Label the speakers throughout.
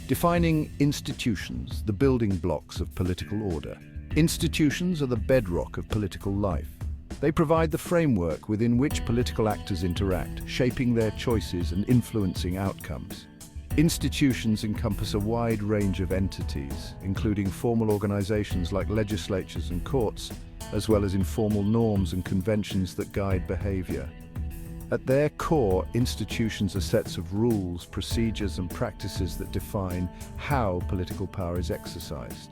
Speaker 1: Defining institutions, the building blocks of political order. Institutions are the bedrock of political life. They provide the framework within which political actors interact, shaping their choices and influencing outcomes. Institutions encompass a wide range of entities, including formal organizations like legislatures and courts, as well as informal norms and conventions that guide behavior. At their core, institutions are sets of rules, procedures, and practices that define how political power is exercised.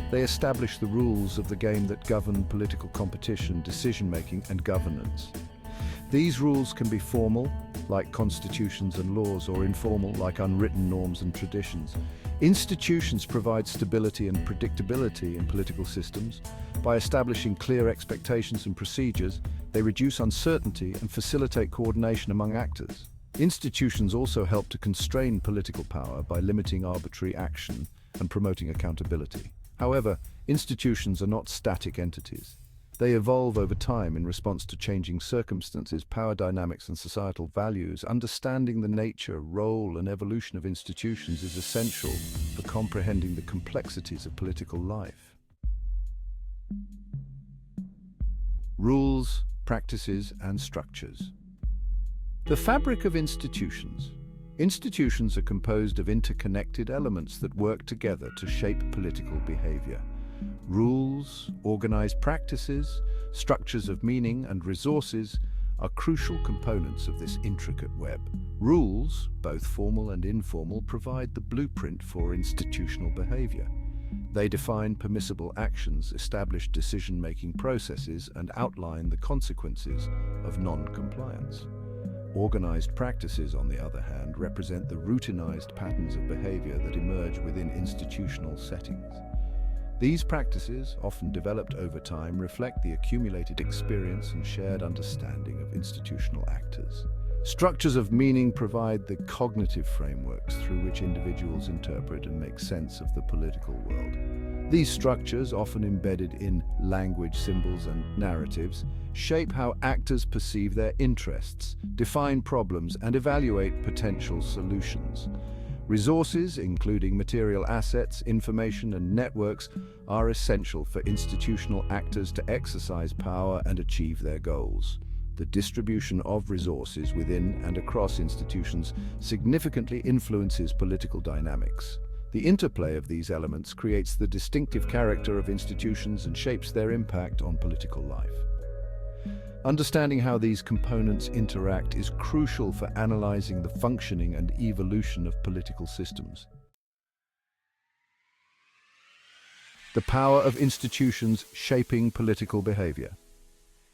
Speaker 1: They establish the rules of the game that govern political competition, decision-making, and governance. These rules can be formal, like constitutions and laws, or informal, like unwritten norms and traditions. Institutions provide stability and predictability in political systems. By establishing clear expectations and procedures, they reduce uncertainty and facilitate coordination among actors. Institutions also help to constrain political power by limiting arbitrary action and promoting accountability. However, institutions are not static entities. They evolve over time in response to changing circumstances, power dynamics, and societal values. Understanding the nature, role, and evolution of institutions is essential for comprehending the complexities of political life. Rules, practices, and structures. The fabric of institutions. Institutions are composed of interconnected elements that work together to shape political behavior. Rules, organized practices, structures of meaning, and resources are crucial components of this intricate web. Rules, both formal and informal, provide the blueprint for institutional behavior. They define permissible actions, establish decision-making processes, and outline the consequences of non-compliance. Organized practices, on the other hand, represent the routinized patterns of behavior that emerge within institutional settings. These practices, often developed over time, reflect the accumulated experience and shared understanding of institutional actors. Structures of meaning provide the cognitive frameworks through which individuals interpret and make sense of the political world. These structures, often embedded in language, symbols, and narratives, shape how actors perceive their interests, define problems, and evaluate potential solutions. Resources, including material assets, information, and networks, are essential for institutional actors to exercise power and achieve their goals. The distribution of resources within and across institutions significantly influences political dynamics. The interplay of these elements creates the distinctive character of institutions and shapes their impact on political life. Understanding how these components interact is crucial for analyzing the functioning and evolution of political systems. The power of institutions shaping political behavior.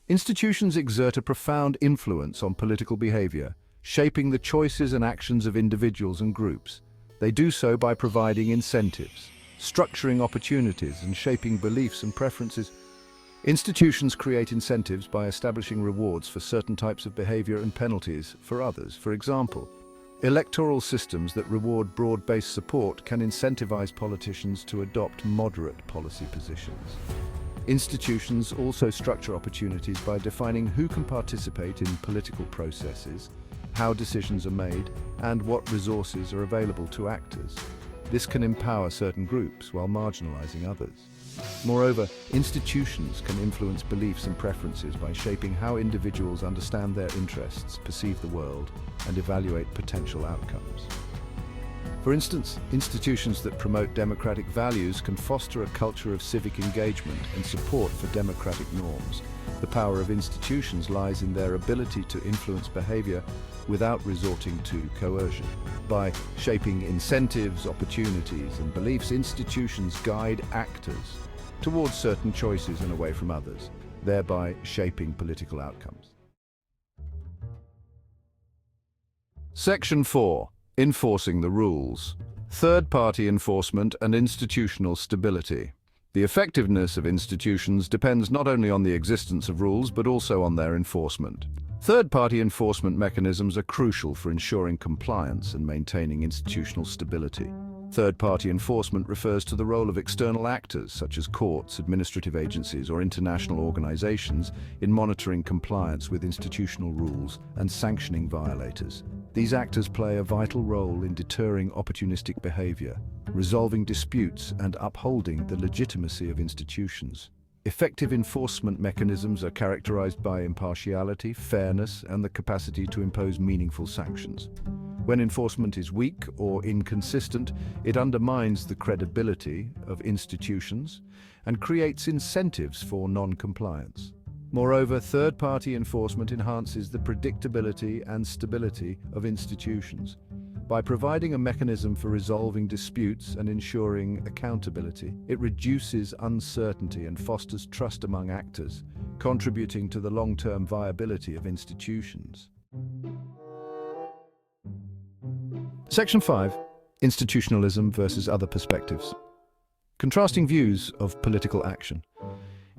Speaker 1: Institutions exert a profound influence on political behavior, shaping the choices and actions of individuals and groups. They do so by providing incentives, structuring opportunities, and shaping beliefs and preferences. Institutions create incentives by establishing rewards for certain types of behavior and penalties for others. For example, electoral systems that reward broad-based support can incentivize politicians to adopt moderate policy positions. Institutions also structure opportunities by defining who can participate in political processes, how decisions are made, and what resources are available to actors. This can empower certain groups while marginalizing others. Moreover, institutions can influence beliefs and preferences by shaping how individuals understand their interests, perceive the world, and evaluate potential outcomes. For instance, institutions that promote democratic values can foster a culture of civic engagement and support for democratic norms. The power of institutions lies in their ability to influence behavior without resorting to coercion. By shaping incentives, opportunities, and beliefs, institutions guide actors towards certain choices and away from others, thereby shaping political outcomes. Section 4. Enforcing the rules. Third-party enforcement and institutional stability. The effectiveness of institutions depends not only on the existence of rules, but also on their enforcement. Third-party enforcement mechanisms are crucial for ensuring compliance and maintaining institutional stability. Third-party enforcement refers to the role of external actors, such as courts, administrative agencies, or international organizations, in monitoring compliance with institutional rules and sanctioning violators. These actors play a vital role in deterring opportunistic behavior, resolving disputes, and upholding the legitimacy of institutions. Effective enforcement mechanisms are characterized by impartiality, fairness, and the capacity to impose meaningful sanctions. When enforcement is weak or inconsistent, it undermines the credibility of institutions and creates incentives for non-compliance. Moreover, third-party enforcement enhances the predictability and stability of institutions. By providing a mechanism for resolving disputes and ensuring accountability, it reduces uncertainty and fosters trust among actors, contributing to the long-term viability of institutions. Section 5. Institutionalism versus other perspectives. Contrasting views of political action.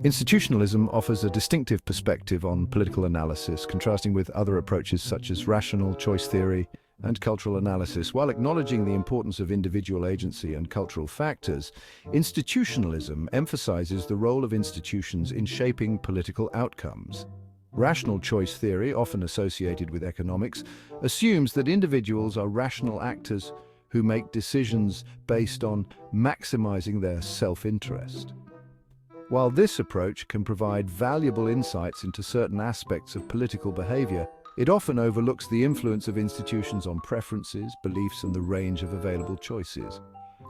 Speaker 1: Institutionalism offers a distinctive perspective on political analysis, contrasting with other approaches such as rational choice theory and cultural analysis. While acknowledging the importance of individual agency and cultural factors, institutionalism emphasizes the role of institutions in shaping political outcomes. Rational choice theory, often associated with economics, assumes that individuals are rational actors who make decisions based on maximizing their self-interest. While this approach can provide valuable insights into certain aspects of political behavior, it often overlooks the influence of institutions on preferences, beliefs, and the range of available choices.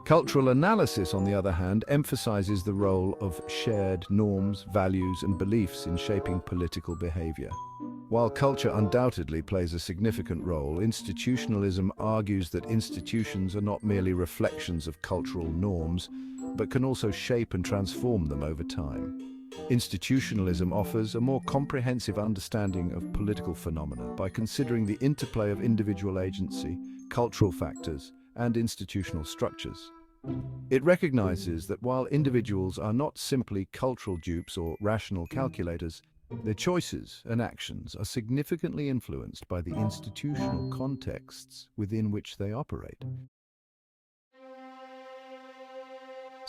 Speaker 1: Cultural analysis, on the other hand, emphasizes the role of shared norms, values, and beliefs in shaping political behavior. While culture undoubtedly plays a significant role, institutionalism argues that institutions are not merely reflections of cultural norms, but can also shape and transform them over time. Institutionalism offers a more comprehensive understanding of political phenomena by considering the interplay of individual agency, cultural factors, and institutional structures. It recognizes that while individuals are not simply cultural dupes or rational calculators, their choices and actions are significantly influenced by the institutional contexts within which they operate.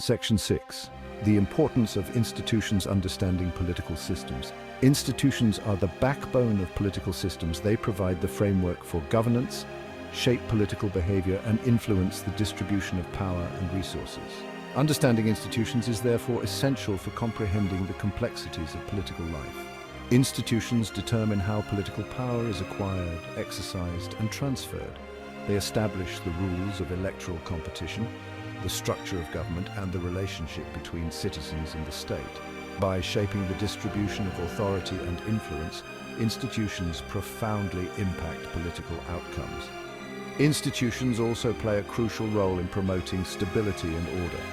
Speaker 1: Section 6. The importance of institutions understanding political systems. Institutions are the backbone of political systems. They provide the framework for governance, shape political behavior, and influence the distribution of power and resources. Understanding institutions is therefore essential for comprehending the complexities of political life. Institutions determine how political power is acquired, exercised, and transferred. They establish the rules of electoral competition, the structure of government, and the relationship between citizens and the state. By shaping the distribution of authority and influence, institutions profoundly impact political outcomes. Institutions also play a crucial role in promoting stability and order.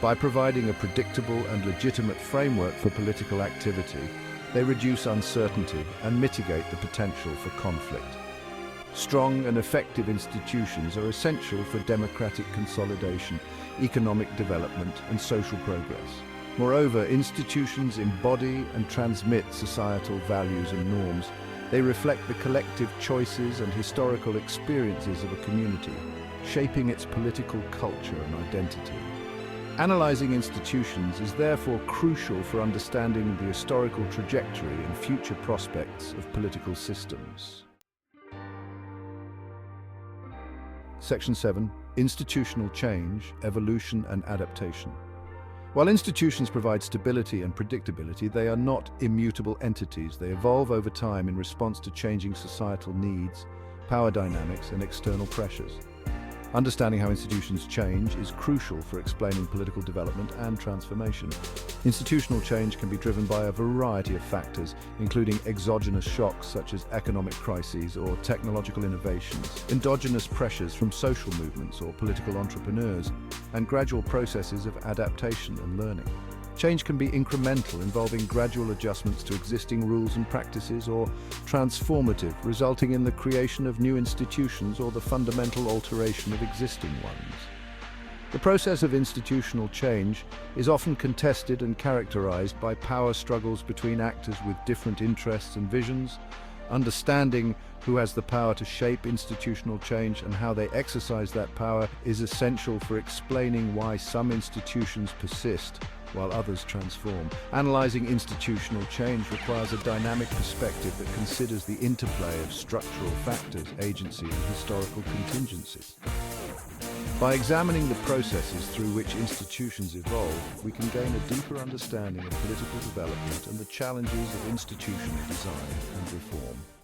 Speaker 1: By providing a predictable and legitimate framework for political activity, they reduce uncertainty and mitigate the potential for conflict. Strong and effective institutions are essential for democratic consolidation, economic development, and social progress. Moreover, institutions embody and transmit societal values and norms. They reflect the collective choices and historical experiences of a community, shaping its political culture and identity. Analyzing institutions is therefore crucial for understanding the historical trajectory and future prospects of political systems. Section 7. Institutional change, evolution, and adaptation. While institutions provide stability and predictability, they are not immutable entities. They evolve over time in response to changing societal needs, power dynamics, and external pressures. Understanding how institutions change is crucial for explaining political development and transformation. Institutional change can be driven by a variety of factors, including exogenous shocks such as economic crises or technological innovations, endogenous pressures from social movements or political entrepreneurs, and gradual processes of adaptation and learning. Change can be incremental, involving gradual adjustments to existing rules and practices, or transformative, resulting in the creation of new institutions or the fundamental alteration of existing ones. The process of institutional change is often contested and characterized by power struggles between actors with different interests and visions. Understanding who has the power to shape institutional change and how they exercise that power is essential for explaining why some institutions persist while others transform. Analyzing institutional change requires a dynamic perspective that considers the interplay of structural factors, agency, and historical contingencies. By examining the processes through which institutions evolve, we can gain a deeper understanding of political development and the challenges of institutional design and reform.